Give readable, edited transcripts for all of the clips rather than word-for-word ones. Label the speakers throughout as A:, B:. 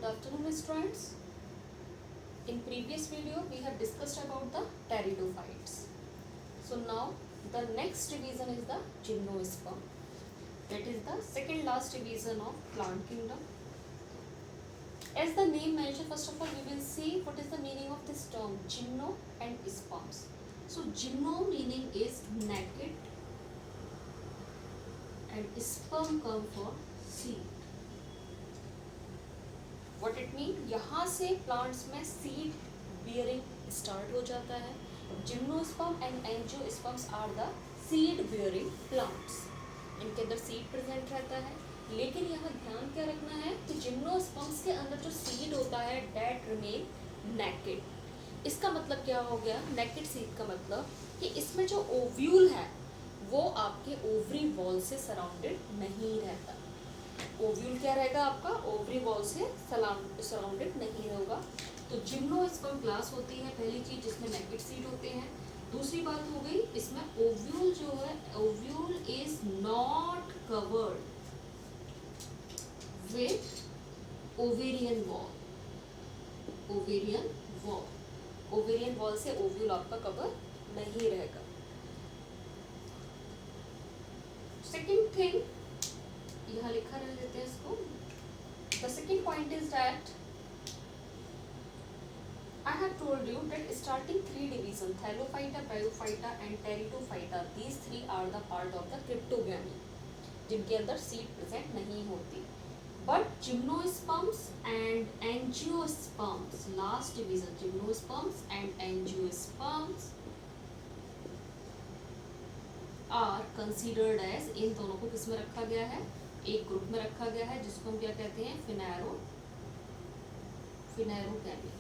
A: afternoon, students. In previous video, we have discussed about the pteridophytes. So now the next division is the gymnosperm. That is the second last division of plant kingdom. As the name mentioned, first of all, we will see what is the meaning of this term gymno and sperms. So gymno meaning is naked and sperm come for seed. What it mean? यहाँ से plants में seed bearing start हो जाता है. Gymnosperm and angiosperms are the seed bearing plants. इनके अंदर seed present रहता है. लेकिन यहाँ ध्यान क्या रखना है कि जिम्नोस्पर्म्स के अंदर जो सीड होता है डेट रिमेन नेकेड. इसका मतलब क्या हो गया? नेकेड सीड का मतलब कि इसमें जो ओव्यूल है वो आपके ओवरी वॉल से सराउंडेड नहीं रहता. ओव्यूल क्या रहेगा आपका? ओवरी वॉल से सराउंडेड नहीं होगा. तो जिम्नोस्पर्म क्लास होती है पहली चीज जिसमें नेकेड सीड होते हैं. दूसरी बात हो गई इसमें ओव्यूल जो है, ovule is not covered with ovarian wall. Ovarian wall से ओव्यूल आपका कवर नहीं रहेगा. सेकेंड थिंग यहाँ लिखा रह देते हैं इसको. The second point is that I have told you that starting three division Thallophyta, Bryophyta and Pteridophyta, these three are the part of the cryptogamy जिनके अंदर सीड प्रेजेंट नहीं होती. But gymnosperms and angiosperms, last division, gymnosperms and angiosperms are considered as, इन दोनों को किस में रखा गया है? एक ग्रुप में रखा गया है जिसको हम क्या कहते हैं? फिनेरोगैमी.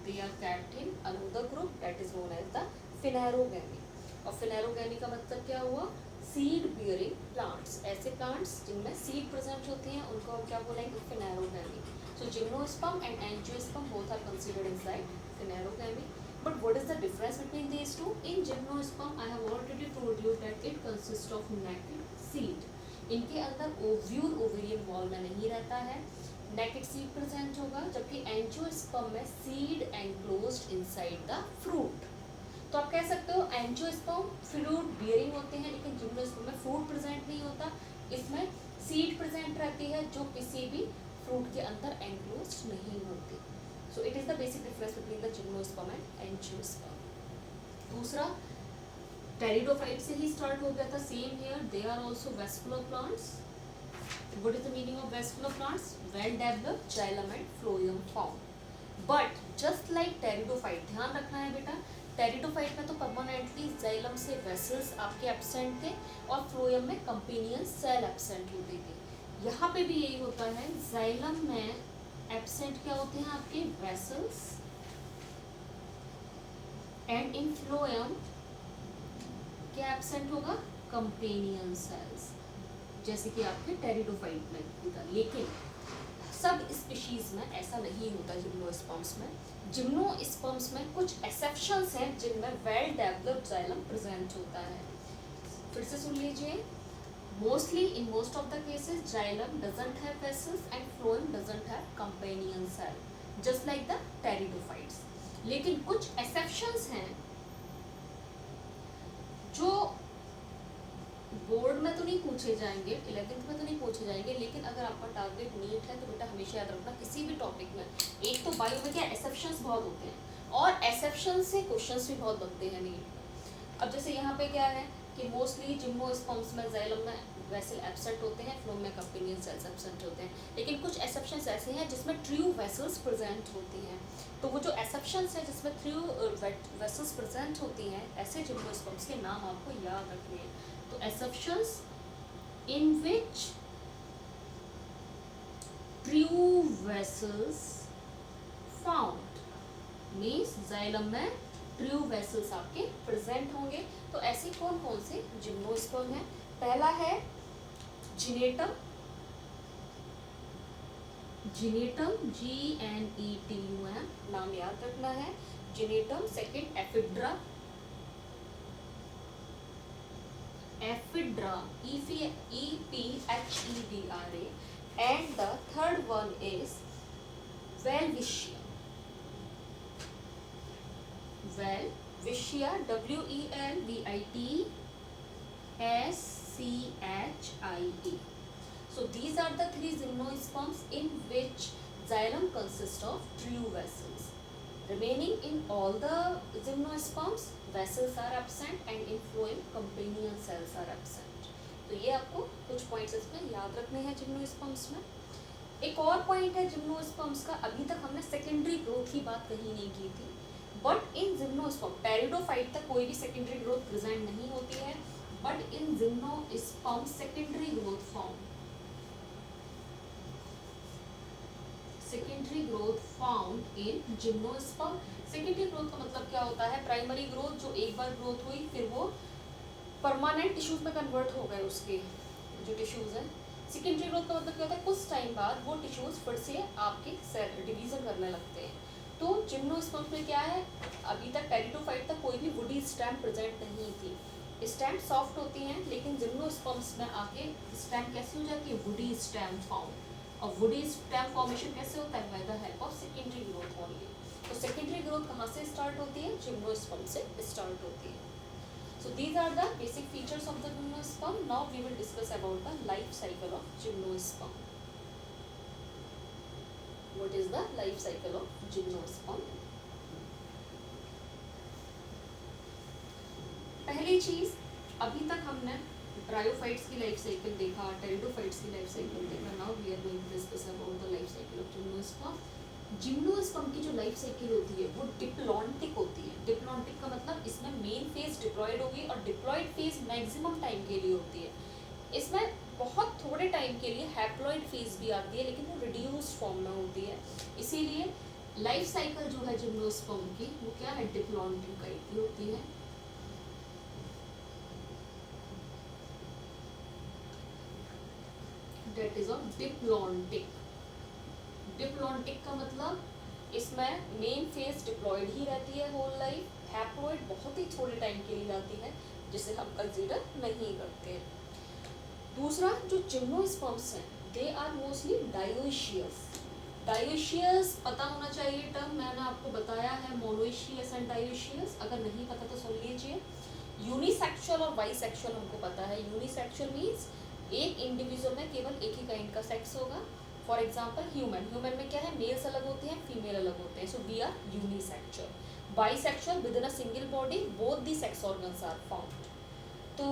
A: They are kept in another group that is known as the फिनेरोगैमी. और फिनेरोगैमी का मतलब क्या हुआ? Seed bearing plants. ऐसे प्लांट्स जिनमें सीड प्रेजेंट होती हैं उनको हम क्या बोलेंगे? Phanerogamy. So gymnosperm and angiosperm both are considered inside phanerogamy. But what is the difference between these two? In gymnosperm I have already told you that it consist of naked seed. इनके अंदर ovule ovarian wall में नहीं रहता है, naked seed present होगा. जबकि angiosperm में seed enclosed inside the fruit. तो आप कह सकते हो एंजियोस्पर्म फ्रूट बियरिंग होते हैं लेकिन जिम्नोस्पर्म में फ्रूट प्रेजेंट नहीं होता. इसमें सीड प्रेजेंट रहती है जो किसी भी फ्रूट के अंदर एनक्लोज्ड नहीं होती. So it is the basic difference between the gymnosperm and angiosperm. दूसरा टेरिडोफाइट से ही स्टार्ट हो गया था. Same here they are also vascular plants. What is the meaning of vascular plants? Well developed xylem and phloem found. But just like pteridophyte, ध्यान रखना है बेटा, टेरिडोफाइट में तो परमानेंटली जाइलम से वेसल्स आपके एब्सेंट थे और फ्लोएम में कंपेनियन सेल एब्सेंट होती थी. यहाँ पे भी यही होता है. जाइलम में एब्सेंट क्या होते हैं आपके? वेसल्स. एंड इन फ्लोएम क्या एब्सेंट होगा? कंपेनियन सेल्स, जैसे कि आपके टेरिडोफाइट में होता. लेकिन सब स्पीशीज में ऐसा नहीं होता. जिम्नोस्पर्म्स में, जिम्नोस्पर्म्स में कुछ एक्सेप्शंस हैं जिनमें वेल डेवलप्ड जाइलम प्रेजेंट होता है. फिर से सुन लीजिए. Mostly in most of the cases xylem doesn't have vessels and phloem doesn't have companion cell just like the pteridophytes. लेकिन कुछ एक्सेप्शंस हैं जो बोर्ड में तो नहीं पूछे जाएंगे, 11th में तो नहीं पूछे जाएंगे, लेकिन अगर आपका टारगेट नीट है तो बेटा हमेशा याद रखना किसी भी टॉपिक में एक तो बायो में क्या एक्सेप्शंस बहुत होते हैं और एक्सेप्शन से क्वेश्चंस भी बहुत बनते हैं नीट में. अब जैसे यहाँ पे क्या है कि मोस्टली जिम्नोस्पर्म्स में जाइलम में वेसल एब्सेंट होते हैं, फ्लोएम में कंपेनियन सेल्स एब्सेंट होते हैं. लेकिन कुछ एक्सेप्शंस ऐसे हैं जिसमें ट्रू वेसल्स प्रेजेंट होती हैं. तो वो जो एक्सेप्शंस हैं जिसमें ट्रू वेसल्स प्रेजेंट होती हैं, ऐसे जिम्नोस्पर्म्स के नाम आपको याद रखने हैं. तो exceptions in which true vessels found means xylem में true vessels आपके present होंगे. तो ऐसे कौन कौन से जिम्नोस्पर्म हैं? पहला है जिनेटम, GNETUM, नाम याद रखना है gnetum. Second ephedra, EPHEDRA, and the third one is Welwitschia. Welwitschia, Welwitschia. So these are the three gymnosperms in which xylem consists of true vessels. Remaining in all the gymnosperms, vessels are absent and in phloem companion cells are absent. तो ये आपको कुछ points इसमें याद रखने हैं gymnosperms में. एक और पॉइंट है जिम्नोस्पर्म्स का, अभी तक हमने सेकेंडरी ग्रोथ की बात कहीं नहीं की थी, बट इन जिम्नोस्पर्म टेरिडोफाइट तक कोई भी सेकेंडरी ग्रोथ प्रेजेंट नहीं होती है, but in gymnosperm secondary growth found. Secondary growth found in gymnosperm. Secondary growth का मतलब क्या होता है? प्राइमरी ग्रोथ जो एक बार ग्रोथ हुई फिर वो परमानेंट टिश्यूज में कन्वर्ट हो गए उसके जो टिश्यूज हैं. सेकेंडरी ग्रोथ का मतलब क्या होता है? कुछ टाइम बाद वो टिश्यूज फिर से आपके सेल डिवीजन करने लगते हैं. तो जिम्नोस्पर्म्स में क्या है, अभी तक टेरिडोफाइट तक कोई भी वुडी स्टैम प्रेजेंट नहीं थी. स्टैम सॉफ्ट होती हैं, लेकिन जिम्नोस्पर्म्स में आके स्टैम कैसे हो जाती है? Woody stem found. और वुडी स्टैम फॉर्मेशन कैसे होता है? By the help of secondary growth only. तो सेकेंडरी ग्रोथ कहाँ से स्टार्ट होती है? जिम्नोस्पर्म से स्टार्ट होती है. So these are the basic features of the gymnosperm. Now we will discuss about the life cycle of gymnosperm. What is the life cycle of gymnosperm? पहली चीज, अभी तक हमने ब्रायोफाइट्स की लाइफ साइकिल देखा, टेरिडोफाइट्स की लाइफ साइकिल देखा. Now we are going to discuss about the life cycle of gymnosperm. Gymnosperm की जो लाइफ साइकिल होती है वो डिप्लॉन्टिक होती है. डिप्लॉन्टिक का मतलब इसमें मेन फेज डिप्लॉयड होगी और डिप्लॉयड फेज मैक्सिमम टाइम के लिए होती है. इसमें बहुत थोड़े टाइम के लिए हैप्लॉयड फेज भी आती है, लेकिन वो रिड्यूस्ड फॉर्म में होती है. इसीलिए लाइफ साइकिल जो है जिम्नोस्पर्म की वो क्या है? डिप्लॉन्टिक टाइप की होती है. That is of diplontic. Diplontic का मतलब इसमें मेन फेज डिप्लॉयड ही रहती है होल लाइफ. हैप्लॉयड बहुत ही थोड़े टाइम के लिए आती है, जिसे हम कंसीडर नहीं करते. दूसरा, जो जिम्नोस्पर्म्स हैं they are mostly dioecious. Dioecious पता होना चाहिए टर्म, मैंने आपको बताया है मोनोशियस एंड डायोशियस. अगर नहीं पता तो सुन लीजिए. यूनिसेक्सुअल और बाइसेक्सुअल हमको पता है. यूनिसेक्सुअल मीन्स एक इंडिविजुअल में केवल एक ही काइंड का सेक्स होगा. फॉर एग्जाम्पल ह्यूमन में क्या है? मेल्स अलग होते हैं, फीमेल अलग होते हैं. So we are unisexual. Bisexual, within a single body both the sex organs are found. तो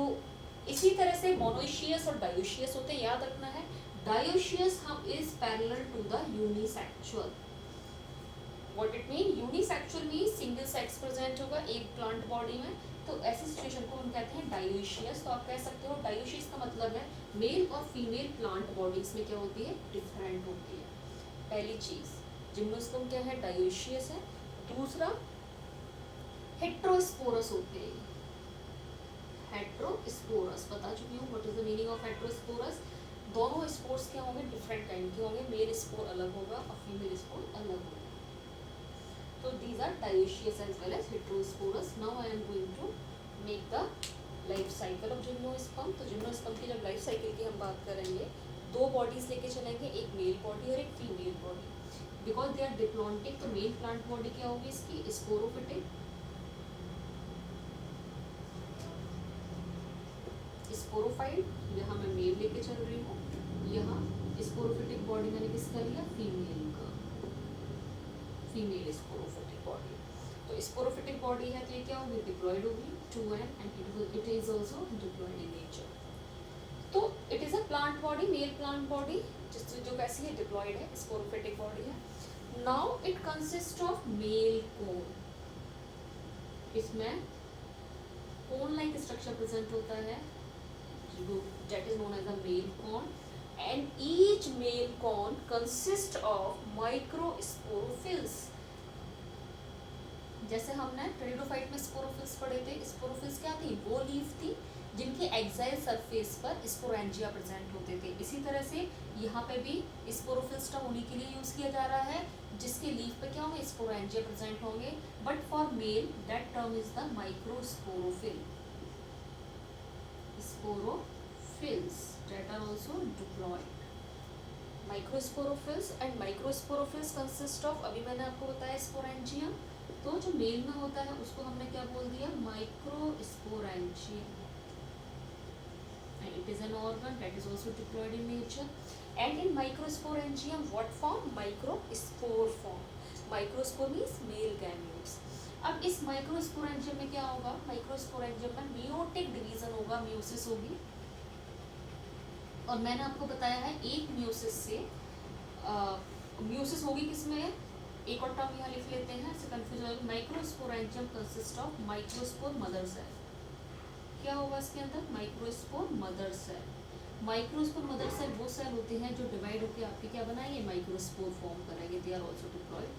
A: इसी तरह से मोनोशियस और डायोशियस होते हैं, याद रखना है. डायोशियस हम is parallel to the unisexual. What it mean? Unisexual mean single sex present होगा एक प्लांट बॉडी में. तो ऐसी सिचुएशन को हम कहते हैं डायोशियस. तो आप कह सकते हो डायोशियस का मतलब है मेल और फीमेल प्लांट बॉडीज में क्या होती है? डिफरेंट होती है. पहली चीज, जिम्नोस्पर्म क्या है? डायोशियस है. दूसरा, हेट्रोस्पोरस होते हैं. हेट्रोस्पोरस बता चुकी हूँ. What is the meaning of heterosporous? दोनों स्पोर्स क्या होंगे? डिफरेंट काइंड के होंगे. मेल स्पोर अलग होगा और फीमेल स्पोर अलग होगा. So these are dioecious as well as heterosporous. Now I am going to make the life cycle of gymnosperm. तो जिम्नोस्पर्म की जब लाइफ साइकिल की हम बात करेंगे, दो बॉडीज लेके चलेंगे, एक मेल बॉडी और एक female body. Because they are diplontic, तो मेल प्लांट बॉडी क्या होगी इसकी? स्पोरोफिटिक. स्पोरोफाइट, यहाँ मैं मेल लेके चल रही हूँ. यहाँ स्पोरोफिटिक बॉडी मैंने किसका लिया? फीमेल का. Female sporophytic body. तो स्पोरोफिटिक बॉडी है तो ये क्या होगी? डिप्लॉयड होगी. 2n and it is also diploid in nature. तो it is a plant body, male plant body, जो कैसी है? डिप्लॉयड है, स्पोरोफिटिक बॉडी है. Now it consists of male cone. इसमें cone like structure present होता है, that is known as a male cone. And each male cone consists of microsporophylls. जैसे हमने टेरिडोफाइट में स्पोरोफिल्स पढ़े थे. स्पोरोफिल्स क्या थी? वो लीफ थी जिनके एक्साइल सरफेस पर स्पोरेंजिया प्रेजेंट होते थे. इसी तरह से यहाँ पे भी स्पोरोफिल्स टर्म उन्हीं के लिए यूज किया जा रहा है जिसके लीफ पे क्या होंगे? स्पोरेंजिया प्रेजेंट होंगे. But for male that term is the microsporophyll. Sporophylls that are also diploid. Microsporophylls and microsporophylls consist of, अभी मैंने आपको बताया स्पोरेंजियम, तो जो मेल में होता है उसको हमने क्या बोल दिया, microsporangium. It is an organ that is also diploid in nature. And in microsporangium, what form? Microspore form. Microspore means male gametes. अब इस माइक्रोस्पोरेंजियम में क्या होगा, माइक्रोस्पोरेंजियम में मियोटिक डिवीजन होगा, म्यूसिस होगी. और मैंने आपको बताया है एक म्यूसिस से म्यूसिस होगी किसमें, एक और टर्म यहाँ लिख लेते हैं, इससे कंफ्यूज हो जाएगा. Microsporangium consist of microspore mother cell. क्या होगा इसके अंदर, microspore mother cell. Microspore mother cell वो सेल होते हैं जो डिवाइड होकर आपके क्या बनाएंगे, माइक्रोस्पोर फॉर्म करेंगे. They are also diploid.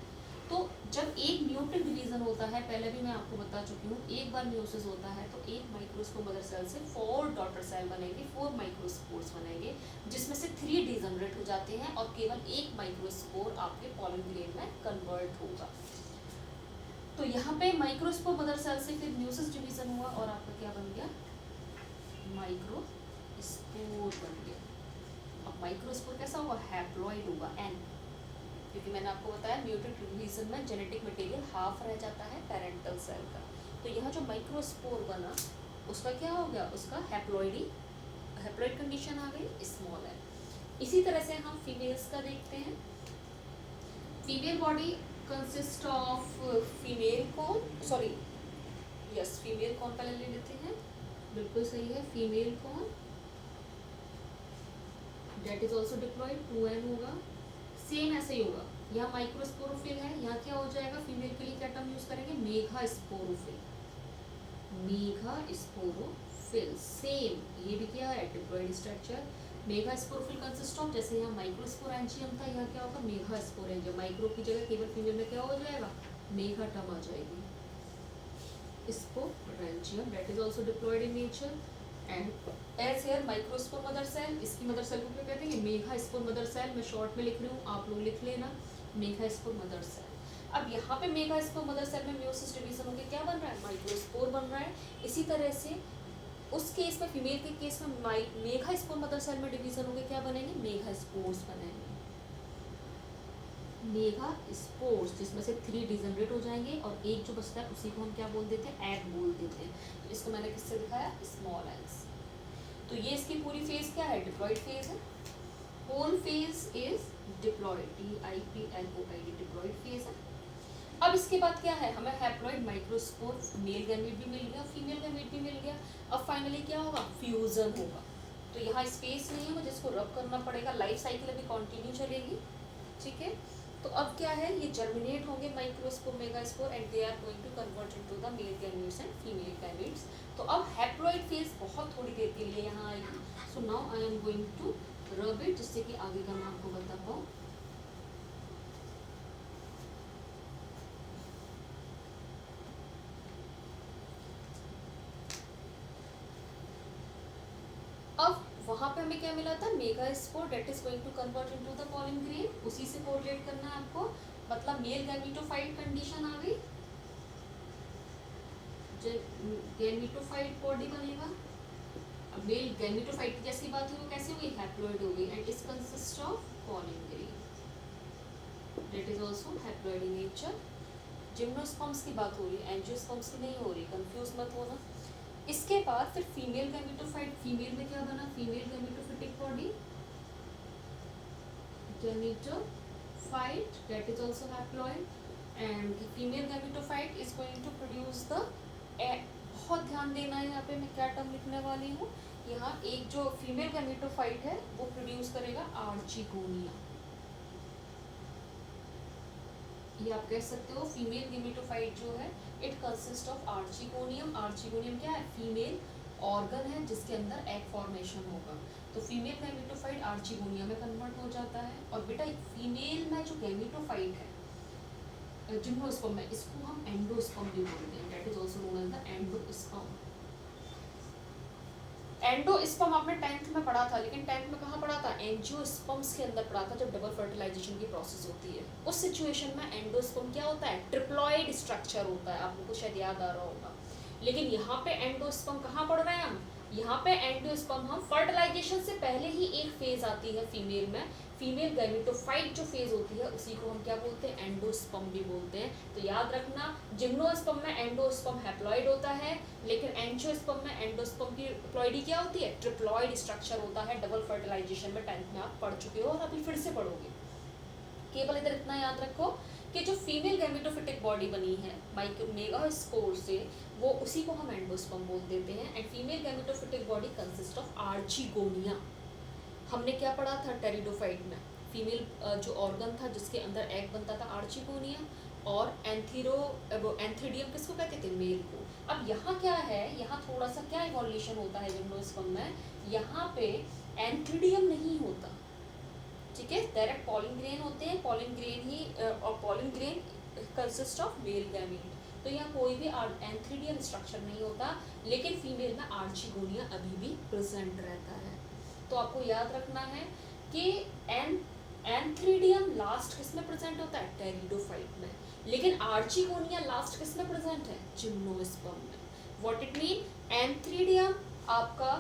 A: तो जब एक म्यूटेड डिवीजन होता है, पहले भी मैं आपको बता चुकी हूँ, एक बार म्यूसिस होता है तो एक माइक्रोस्पोर मदर सेल से 4 डॉटर सेल बनेंगे, 4 माइक्रोस्पोर्स बनेंगे, जिसमें से 3 डिजनरेट हो जाते हैं और केवल एक माइक्रोस्पोर आपके पॉलन ग्रेन में कन्वर्ट होगा. तो यहाँ पे माइक्रोस्पोर मदर सेल से फिर म्यूसिस डिवीजन हुआ और आपका क्या बन गया, माइक्रोस्पोर बन गया. अब माइक्रोस्पोर कैसा होगा, हैप्लॉइड होगा, एन, क्योंकि मैंने आपको बताया म्यूटेड डिवीजन में जेनेटिक मटेरियल हाफ रह जाता है पेरेंटल सेल का. तो यहाँ जो माइक्रोस्पोर बना उसका क्या हो गया, उसका हैप्लॉइड कंडीशन आ गई, स्मॉल है. इसी तरह से हम फीमेल्स का देखते हैं. Female body consist of female cone, sorry yes female cone पहले ले लेते हैं, बिल्कुल सही है, female cone that is also diploid, 2n होगा. सेम ऐसे ही होगा, यहाँ माइक्रोस्पोरोफिल है, यहाँ क्या हो जाएगा, फीमेल के लिए क्या टर्म यूज करेंगे, मेगास्पोरोफिल. मेगास्पोरोफिल सेम, ये भी क्या है, diploid structure. Megasporophyll consist of, जैसे यहाँ माइक्रोस्पोरेंजियम था, यहाँ क्या होगा, मेगास्पोरेंजियम. माइक्रो की जगह केवल फीमेल में क्या हो जाएगा, मेगा टर्म आ जाएगी, sporangium. That is also diploid in nature. And as here microspore mother cell, इसकी मदर सेल को क्या कहते हैं, मेगास्पोर मदर सेल. मैं शॉर्ट में लिख रही हूँ, आप लोग लिख लेना, मेगास्पोर मदर सेल. अब यहाँ पे मेगास्पोर मदर सेल में म्यूसिस डिवीजन होकर क्या बन रहा है, माइक्रोस्पोर बन रहा है. इसी तरह से उस केस में, फीमेल के केस में मेगास्पोर मदर सेल में डिवीजन होकर क्या बनेंगे, मेगास्पोर्स बनेंगे. मेगास्पोर्स, जिसमें से 3 डिजनरेट हो जाएंगे और एक जो बचता है उसी को हम क्या बोल देते हैं, एग बोल देते हैं. इसको मैंने किससे दिखाया, स्मॉल एग्स. तो ये इसकी पूरी फेज क्या है, डिप्लॉयड फेज है. Whole phase is diploid, DIPLOID, diploid phase है. अब इसके बाद क्या है, हमें हैप्लॉइड माइक्रोस्पोर मेल गैमेट भी मिल गया, फीमेल गैमेट भी मिल गया. अब फाइनली क्या होगा, फ्यूजन होगा. तो यहाँ स्पेस नहीं है, मुझे इसको रब करना पड़ेगा. लाइफ साइकिल अभी कंटिन्यू चलेगी, ठीक है. तो अब क्या है, ये जर्मिनेट होंगे microspore megaspore and they are going to convert into the male gametes and female gametes. तो अब हैप्लॉइड फेज बहुत थोड़ी देर के लिए यहाँ आएगी. So now I am going to rub it, जिससे कि आगे का मैं आपको बता पाऊँ. अब वहाँ पे हमें क्या मिला था, megaspore that is going to convert into the pollen grain. उसी से कोरिलेट करना है आपको, मतलब मेल गैमेटोफाइट कंडीशन आ गई, गैमेटोफाइट बॉडी बनेगा. अब मेल गैमेटोफाइट की जैसी बात हुई, वो कैसे हुई, हैप्लॉइड हो गई. And it consist of pollen grain, that is also haploid in nature. Gymnosperms की बात हो रही है, एंजियोस्पर्म्स की नहीं हो रही, कंफ्यूज मत होना. इसके बाद फिर फीमेल गैमेटोफाइट, फीमेल में क्या बना, female gametophytic body, gametophyte that is also haploid. And female gametophyte is going to produce the, बहुत ध्यान देना है यहाँ पे मैं क्या टर्म लिखने वाली हूँ. यहाँ एक जो फीमेल गैमेटोफाइट है वो प्रोड्यूस करेगा आर्चिगोनिया. ये आप कह सकते हो फीमेल गैमेटोफाइट जो है it consist of archegonium. Archegonium क्या है, फीमेल ऑर्गन है जिसके अंदर एग फॉर्मेशन होगा. तो फीमेल गैमेटोफाइट आर्चिगोनिया में कन्वर्ट हो जाता है. और बेटा फीमेल में जो गैमेटोफाइट है जिम्नोस्पर्म में, इसको हम एंडोस्पर्म भी बोलते हैं. That is also known as the endosperm. Endosperm आपने 10th में पढ़ा था, लेकिन 10th में कहाँ पढ़ा था, एंजियोस्पर्म्स के अंदर पढ़ा था, जब डबल फर्टिलाइजेशन की प्रोसेस होती है. उस सिचुएशन में एंडोस्पर्म क्या होता है, ट्रिप्लॉइड स्ट्रक्चर होता है. आप लोगों को शायद याद आ रहा होगा. लेकिन यहाँ पे एंडोस्पर्म कहाँ पढ़ रहे हैं हम, यहाँ पे एंडोस्पर्म, हम फर्टिलाइजेशन से पहले ही एक फेज आती है फीमेल में, फीमेल गैमेटोफाइट जो फेज होती है उसी को हम क्या बोलते हैं, एंडोस्पर्म भी बोलते हैं। तो याद रखना, जिम्नोस्पर्म में एंडोस्पर्म हैप्लॉइड होता है, लेकिन एंजियोस्पर्म में एंडोस्पर्म की प्लॉइडी क्या होती है, ट्रिप्लॉइड स्ट्रक्चर होता है। डबल फर्टिलाइजेशन में 10th में आप पढ़ चुके हो और अभी फिर से पढ़ोगे। केवल इधर इतना याद रखो कि जो फीमेल गैमेटोफिटिक बॉडी बनी है मेगास्पोर से, वो उसी को हम एंडोस्पर्म बोल देते हैं। And female gametophytic body consist of archegonia. हमने क्या पढ़ा था टेरिडोफाइट में, फीमेल जो ऑर्गन था जिसके अंदर एग बनता था, आर्चिगोनिया, और एंथीडियम किसको कहते थे, मेल को। अब यहाँ क्या है, यहाँ थोड़ा सा क्या इवोल्यूशन होता है जिम्नोस्पर्म में, यहाँ पे एंथीडियम नहीं होता, ठीक है, डायरेक्ट पॉलिन ग्रेन होते हैं, पॉलिन ग्रेन ही, और pollen grain consist of male gamete. तो यहाँ कोई भी एंथीडियम स्ट्रक्चर नहीं होता, लेकिन फीमेल में आर्चिगोनिया अभी भी प्रेजेंट रहता है। तो आपको याद रखना है कि एंथीडियम लास्ट किस में प्रेजेंट होता है, टेरिडोफाइट में, लेकिन आर्चिगोनिया लास्ट किस में प्रेजेंट है, जिम्नोस्पर्म में। व्हाट इट मीन, एंथीडियम आपका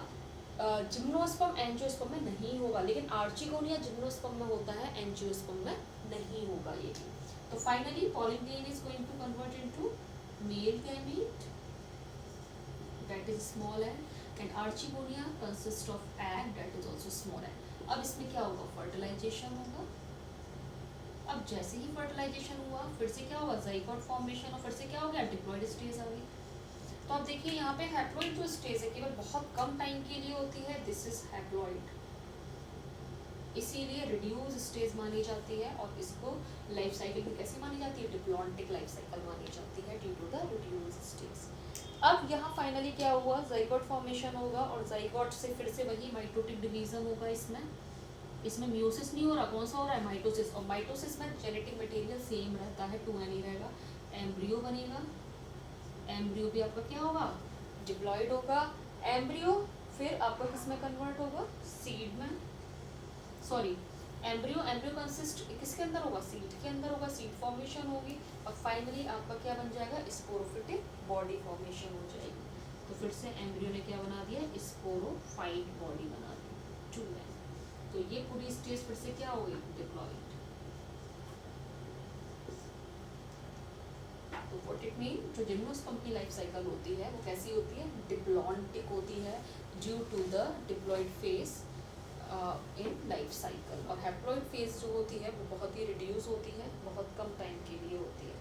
A: जिम्नोस्पर्म एंजियोस्पर्म में नहीं होगा, लेकिन आर्चिगोनिया जिम्नोस्पर्म में होता है, एंजियोस्पर्म में नहीं होगा ये। तो finally pollen grain is going to convert into male gamete that is small and archigonia consists of egg that is also small egg। अब इसमें क्या होगा, फर्टिलाइजेशन होगा। अब जैसे ही फर्टिलाइजेशन हुआ, फिर से क्या होगा, ज़ाइगोट फॉर्मेशन, और फिर से क्या हो गया, डिप्लॉइड स्टेज आ गई। तो अब देखिए यहाँ पे हैप्लॉइड जो स्टेज है केवल बहुत कम टाइम के लिए होती है, दिस इज हैप्लॉइड, इसीलिए रिड्यूस स्टेज मानी जाती है, और इसको लाइफ साइकिल में कैसे मानी जाती है, डिप्लॉन्टिक लाइफ साइकिल मानी जाती है due to the reduce stage. अब यहाँ फाइनली क्या हुआ, ज़ाइगोट फॉर्मेशन होगा, और ज़ाइगोट से फिर से वही माइटोटिक डिवीजन होगा। इसमें म्यूसिस नहीं हो रहा, कौन सा हो रहा है, माइटोसिस। और माइटोसिस में जेनेटिक मटेरियल सेम रहता है, 2n ही रहेगा। एम्ब्रियो बनेगा, एम्ब्रियो भी आपका क्या होगा, डिप्लॉइड होगा। एम्ब्रियो फिर आपका किस में कन्वर्ट होगा, सीड में, सॉरी एम्ब्रियो कंसिस्ट किसके अंदर होगा, सीड के अंदर होगा, सीड फॉर्मेशन होगी, और फाइनली आपका क्या बन जाएगा, स्पोरोफिटिक बॉडी फॉर्मेशन हो जाएगी। तो फिर से एम्ब्रियो ने क्या बना दिया, स्पोरोफाइट बॉडी बना दी, 2n। तो ये पूरी स्टेज फिर से क्या हो गई, डिप्लॉइड। तो व्हाट इट मीन, जो जिम्नोस्पर्म की लाइफ साइकिल होती है वो कैसी होती है, डिप्लॉन्टिक होती है, due to the diploid phase in life cycle. और हैप्लॉइड फेज जो होती है वो बहुत ही रिड्यूस होती है, बहुत कम टाइम के लिए होती है।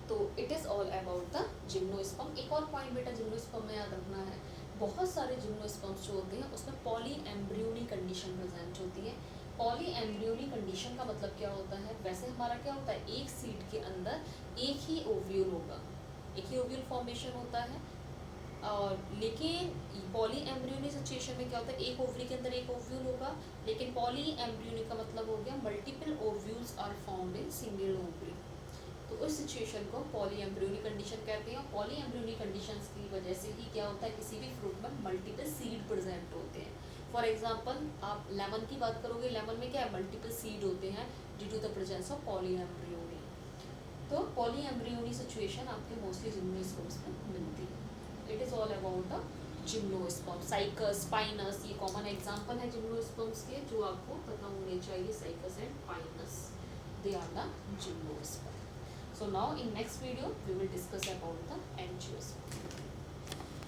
A: तो it is all about the gymnosperm. एक और पॉइंट बेटा जिम्नोस्पर्म में याद रखना है, बहुत सारे जिम्नोस्पर्म्स जो होते हैं उसमें पॉली एम्ब्रियोनी कंडीशन प्रेजेंट होती है। पॉली एम्ब्रियोनी कंडीशन का मतलब क्या होता है, वैसे हमारा क्या होता है, एक सीड के अंदर एक ही ओव्यूल होगा, एक ही ओव्यूल फॉर्मेशन होता है, और लेकिन पॉली एम्ब्रियोनी सिचुएशन में क्या होता है, एक ओवरी के अंदर एक ओव्यूल होगा, लेकिन पॉली एम्ब्रियोनी का मतलब हो गया multiple ovules are found in single ovary. तो उस सिचुएशन को पॉली एम्ब्रियोनी कंडीशन कहते हैं। पॉली एम्ब्रियोनी कंडीशंस की वजह से ही क्या होता है, किसी भी फ्रूट में मल्टीपल सीड प्रेजेंट होते हैं। फॉर एग्जांपल आप लेमन की बात करोगे, लेमन में क्या है, मल्टीपल सीड होते हैं due to the presence of polyembryony. तो पॉली एम्ब्रियोनी सिचुएशन आपके मोस्टली जिम्नोस्पर्म्स में मिलती है। It is all about the gymnosperm. Cycas, Pinus, ये कॉमन एग्जांपल है जिम्नोस्पर्म्स के जो आपको पता होने चाहिए, Cycas and Pinus, they are the gymnosperm. So now in next video we will discuss about the angiosperm.